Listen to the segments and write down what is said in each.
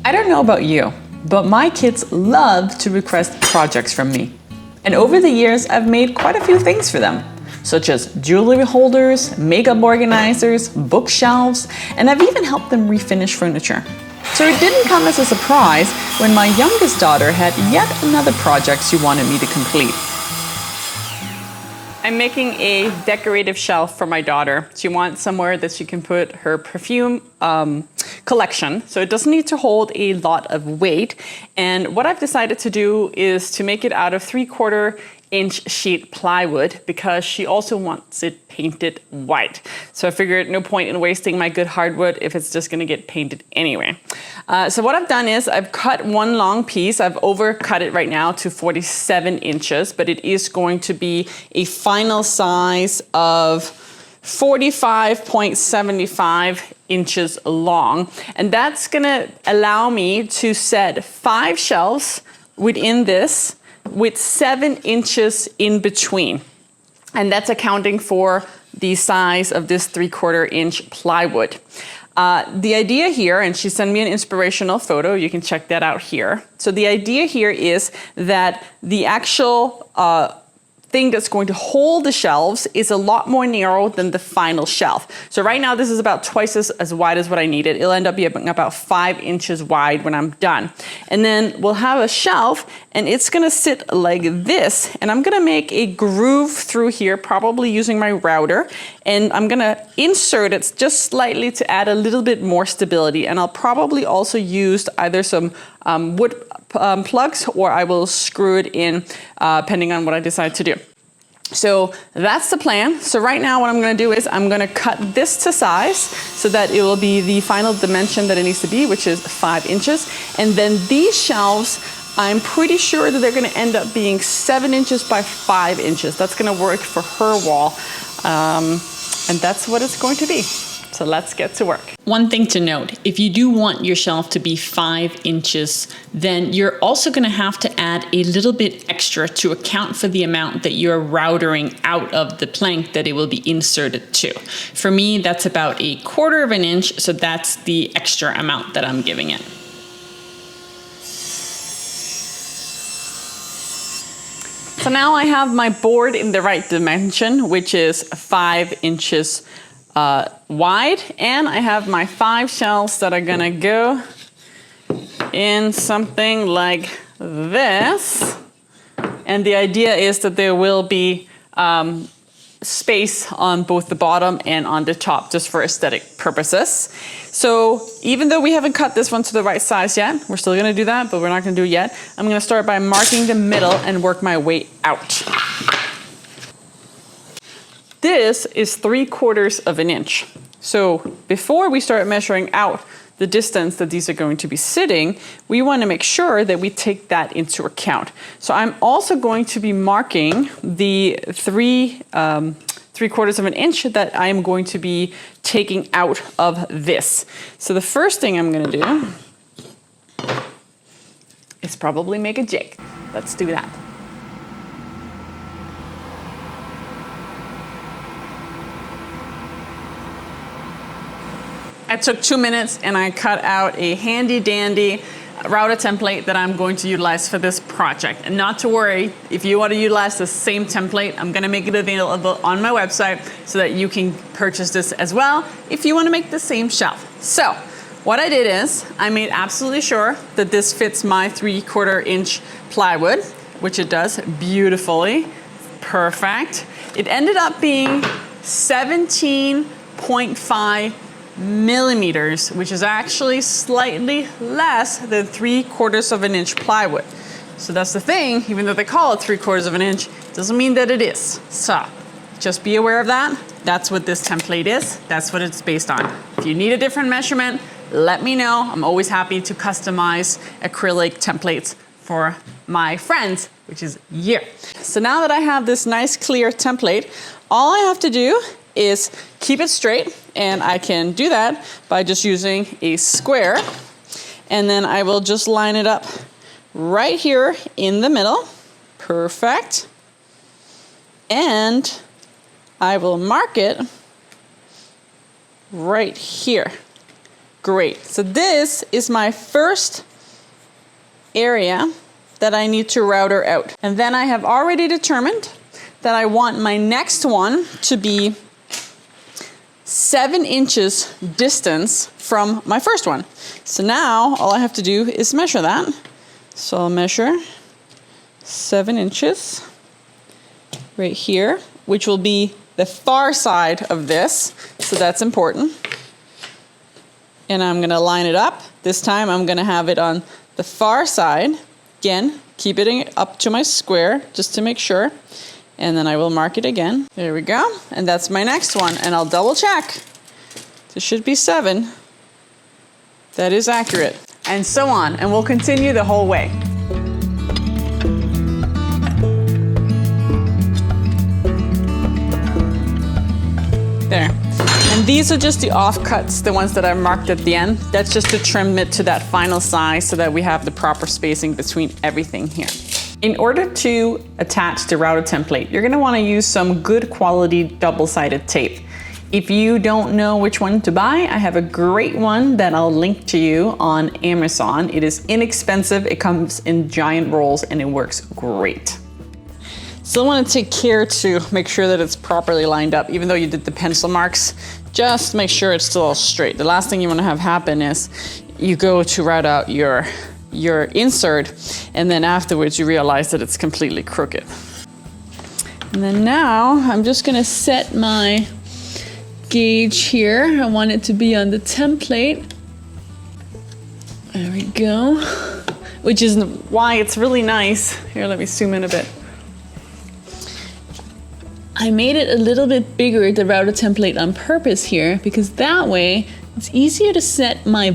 I don't know about you, but my kids love to request projects from me. And over the years, I've made quite a few things for them, such as jewelry holders, makeup organizers, bookshelves, and I've even helped them refinish furniture. So it didn't come as a surprise when my youngest daughter had yet another project she wanted me to complete. I'm making a decorative shelf for my daughter. She wants somewhere that she can put her perfume collection, so it doesn't need to hold a lot of weight. And what I've decided to do is to make it out of 3/4 inch sheet plywood because she also wants it painted white. So I figured no point in wasting my good hardwood if it's just gonna get painted anyway. So what I've done is I've cut one long piece. I've overcut it right now to 47 inches, but it is going to be a final size of 45.75 inches long. And that's gonna allow me to set 5 shelves within this with 7 inches in between. And that's accounting for the size of this 3/4 inch plywood. The idea here, and she sent me an inspirational photo, you can check that out here. So the idea here is that the actual thing that's going to hold the shelves is a lot more narrow than the final shelf. So right now this is about twice as wide as what I needed. It'll end up being about 5 inches wide when I'm done. And then we'll have a shelf and it's gonna sit like this. And I'm gonna make a groove through here, probably using my router. And I'm gonna insert it just slightly to add a little bit more stability. And I'll probably also use either some wood plugs or I will screw it in depending on what I decide to do. So that's the plan. So right now what I'm gonna do is I'm gonna cut this to size so that it will be the final dimension that it needs to be, which is 5 inches. And then these shelves, I'm pretty sure that they're gonna end up being 7 inches by 5 inches. That's gonna work for her wall. And that's what it's going to be. So let's get to work. One thing to note, if you do want your shelf to be 5 inches, then you're also gonna have to add a little bit extra to account for the amount that you're routering out of the plank that it will be inserted to. For me, that's about 1/4 of an inch, so that's the extra amount that I'm giving it. So now I have my board in the right dimension, which is 5 inches wide, and I have my 5 shelves that are gonna go in something like this. And the idea is that there will be space on both the bottom and on the top, just for aesthetic purposes. So even though we haven't cut this one to the right size yet, we're still gonna do that, but we're not gonna do it yet. I'm gonna start by marking the middle and work my way out. This is 3/4 of an inch. So before we start measuring out the distance that these are going to be sitting, we want to make sure that we take that into account. So I'm also going to be marking the 3/4 of an inch that I'm going to be taking out of this. So the first thing I'm going to do is probably make a jig. Let's do that. I took 2 minutes and I cut out a handy dandy router template that I'm going to utilize for this project. And not to worry, if you want to utilize the same template, I'm going to make it available on my website so that you can purchase this as well if you want to make the same shelf. So what I did is I made absolutely sure that this fits my 3/4 inch plywood, which it does beautifully. Perfect. It ended up being 17.5 millimeters, which is actually slightly less than 3/4 of an inch plywood. So that's the thing, even though they call it 3/4 of an inch, doesn't mean that it is. So just be aware of that. That's what this template is. That's what it's based on. If you need a different measurement, let me know. I'm always happy to customize acrylic templates for my friends, which is you. So now that I have this nice clear template, all I have to do is keep it straight, and I can do that by just using a square, and then I will just line it up right here in the middle. Perfect. And I will mark it right here. Great. So this is my first area that I need to router out. And then I have already determined that I want my next one to be 7 inches distance from my first one. So now all I have to do is measure that. So I'll measure 7 inches right here, which will be the far side of this. So that's important. And I'm gonna line it up. This time I'm gonna have it on the far side. Again, keep it up to my square just to make sure. And then I will mark it again. There we go. And that's my next one. And I'll double check. This should be 7. That is accurate. And so on. And we'll continue the whole way. There. And these are just the offcuts, the ones that I marked at the end. That's just to trim it to that final size so that we have the proper spacing between everything here. In order to attach the router template, you're gonna wanna use some good quality double-sided tape. If you don't know which one to buy, I have a great one that I'll link to you on Amazon. It is inexpensive, it comes in giant rolls, and it works great. Still want to take care to make sure that it's properly lined up. Even though you did the pencil marks, just make sure it's still all straight. The last thing you want to have happen is you go to route out your insert, and then afterwards you realize that it's completely crooked. And then now I'm just going to set my gauge here. I want it to be on the template. There we go. Which is why it's really nice. Here, let me zoom in a bit. I made it a little bit bigger, the router template, on purpose here, because that way it's easier to set my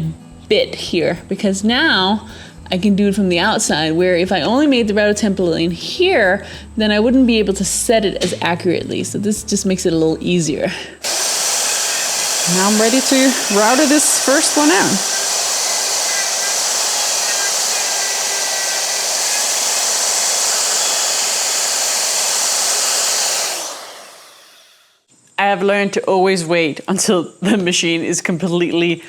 bit here, because now I can do it from the outside, where if I only made the router template in here, then I wouldn't be able to set it as accurately. So this just makes it a little easier. Now I'm ready to router this first one out. I have learned to always wait until the machine is completely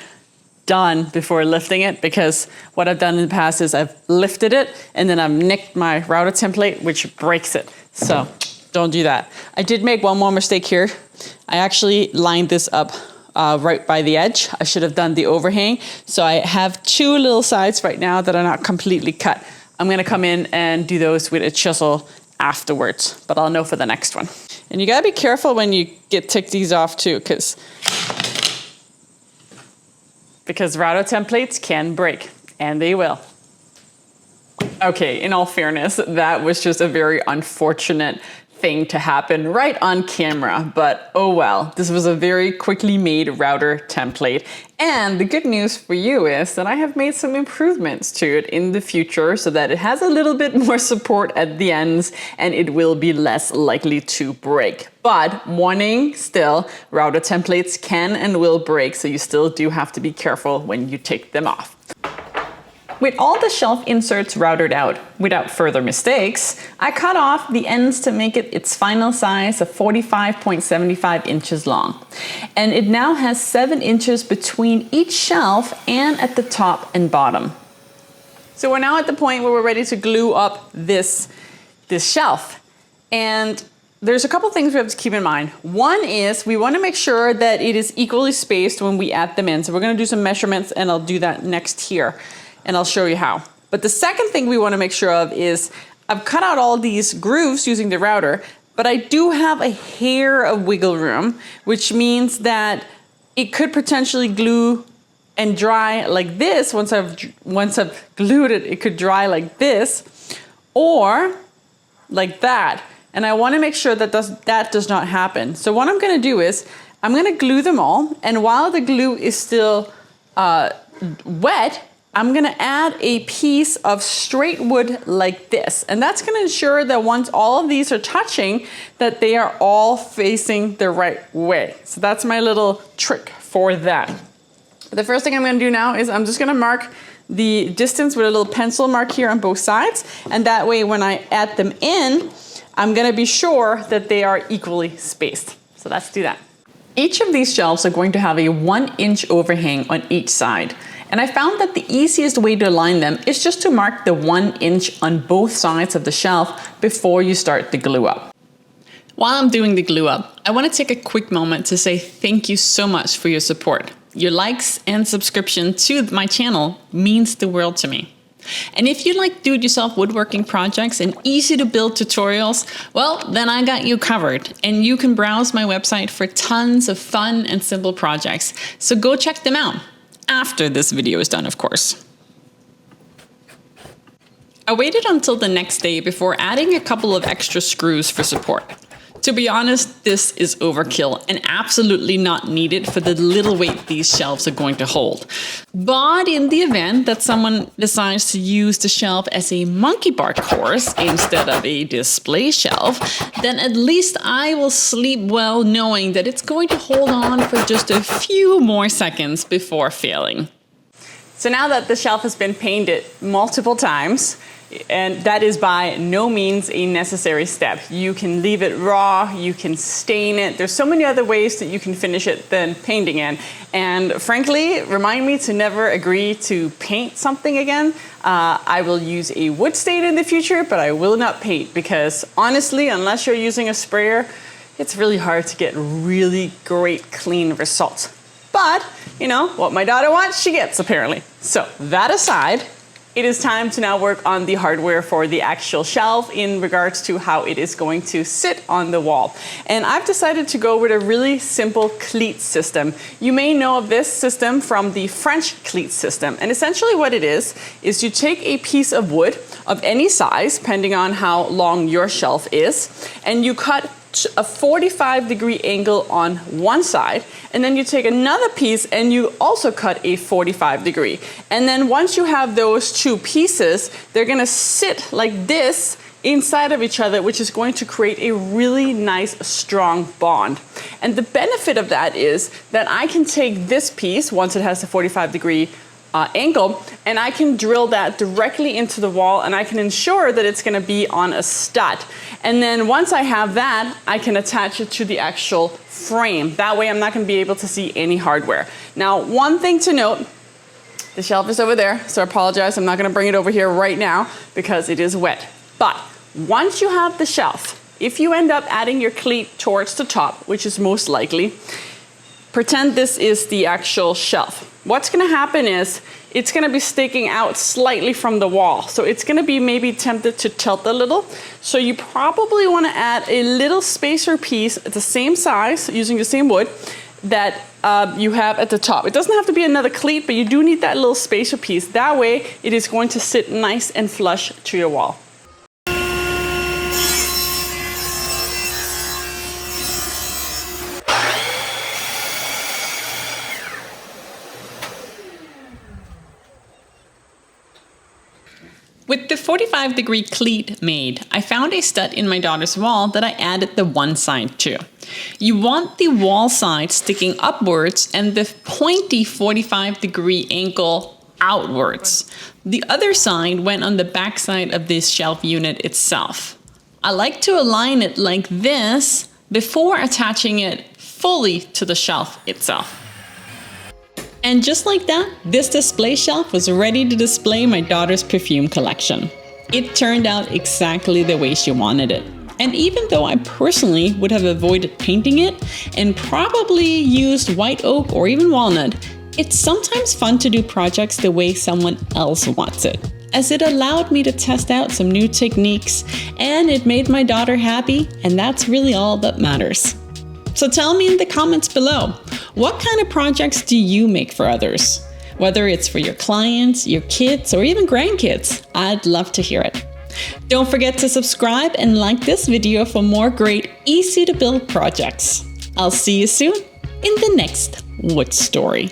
done before lifting it, because what I've done in the past is I've lifted it and then I've nicked my router template, which breaks it. So don't do that. I did make one more mistake here. I actually lined this up right by the edge. I should have done the overhang. So I have 2 little sides right now that are not completely cut. I'm gonna come in and do those with a chisel afterwards, but I'll know for the next one. And you gotta be careful when you tick these off too, because router templates can break, and they will. Okay, in all fairness, that was just a very unfortunate thing to happen right on camera, but oh well. This was a very quickly made router template. And the good news for you is that I have made some improvements to it in the future so that it has a little bit more support at the ends and it will be less likely to break. But warning still, router templates can and will break, so you still do have to be careful when you take them off. With all the shelf inserts routed out without further mistakes, I cut off the ends to make it its final size of 45.75 inches long. And it now has 7 inches between each shelf and at the top and bottom. So we're now at the point where we're ready to glue up this shelf. And there's a couple things we have to keep in mind. One is we want to make sure that it is equally spaced when we add them in. So we're going to do some measurements, and I'll do that next here. And I'll show you how. But the second thing we want to make sure of is I've cut out all these grooves using the router, but I do have a hair of wiggle room, which means that it could potentially glue and dry like this. Once I've glued it, it could dry like this or like that. And I want to make sure that that does not happen. So what I'm going to do is I'm going to glue them all, and while the glue is still wet, I'm gonna add a piece of straight wood like this. And that's gonna ensure that once all of these are touching, that they are all facing the right way. So that's my little trick for that. The first thing I'm gonna do now is I'm just gonna mark the distance with a little pencil mark here on both sides. And that way when I add them in, I'm gonna be sure that they are equally spaced. So let's do that. Each of these shelves are going to have a 1-inch overhang on each side. And I found that the easiest way to align them is just to mark the 1 inch on both sides of the shelf before you start the glue up. While I'm doing the glue up, I want to take a quick moment to say thank you so much for your support. Your likes and subscription to my channel means the world to me. And if you like do-it-yourself woodworking projects and easy to build tutorials, well, then I got you covered. And you can browse my website for tons of fun and simple projects. So go check them out. After this video is done, of course. I waited until the next day before adding a couple of extra screws for support. To be honest, this is overkill and absolutely not needed for the little weight these shelves are going to hold. But in the event that someone decides to use the shelf as a monkey bar course instead of a display shelf, then at least I will sleep well knowing that it's going to hold on for just a few more seconds before failing. So now that the shelf has been painted multiple times, and that is by no means a necessary step. You can leave it raw, you can stain it. There's so many other ways that you can finish it than painting in. And frankly, remind me to never agree to paint something again. I will use a wood stain in the future, but I will not paint because honestly, unless you're using a sprayer, it's really hard to get really great clean results. But, you know, what my daughter wants, she gets apparently. So that aside, it is time to now work on the hardware for the actual shelf in regards to how it is going to sit on the wall. And I've decided to go with a really simple Cleat system. You may know of this system from the French Cleat system. And essentially what it is you take a piece of wood of any size, depending on how long your shelf is, and you cut a 45-degree angle on one side, and then you take another piece and you also cut a 45-degree. And then once you have those two pieces, they're gonna sit like this inside of each other, which is going to create a really nice, strong bond. And the benefit of that is that I can take this piece, once it has the 45-degree angle, and I can drill that directly into the wall, and I can ensure that it's gonna be on a stud. And then once I have that, I can attach it to the actual frame. That way I'm not gonna be able to see any hardware. Now, one thing to note, the shelf is over there, so I apologize, I'm not gonna bring it over here right now because it is wet. But once you have the shelf, if you end up adding your cleat towards the top, which is most likely, pretend this is the actual shelf. What's gonna happen is it's gonna be sticking out slightly from the wall. So it's gonna be maybe tempted to tilt a little. So you probably wanna add a little spacer piece at the same size, using the same wood, that you have at the top. It doesn't have to be another cleat, but you do need that little spacer piece. That way it is going to sit nice and flush to your wall. With the 45-degree cleat made, I found a stud in my daughter's wall that I added the one side to. You want the wall side sticking upwards and the pointy 45-degree angle outwards. The other side went on the back side of this shelf unit itself. I like to align it like this before attaching it fully to the shelf itself. And just like that, this display shelf was ready to display my daughter's perfume collection. It turned out exactly the way she wanted it. And even though I personally would have avoided painting it and probably used white oak or even walnut, it's sometimes fun to do projects the way someone else wants it, as it allowed me to test out some new techniques and it made my daughter happy, and that's really all that matters. So tell me in the comments below, what kind of projects do you make for others? Whether it's for your clients, your kids, or even grandkids, I'd love to hear it. Don't forget to subscribe and like this video for more great, easy to build projects. I'll see you soon in the next Wood Story.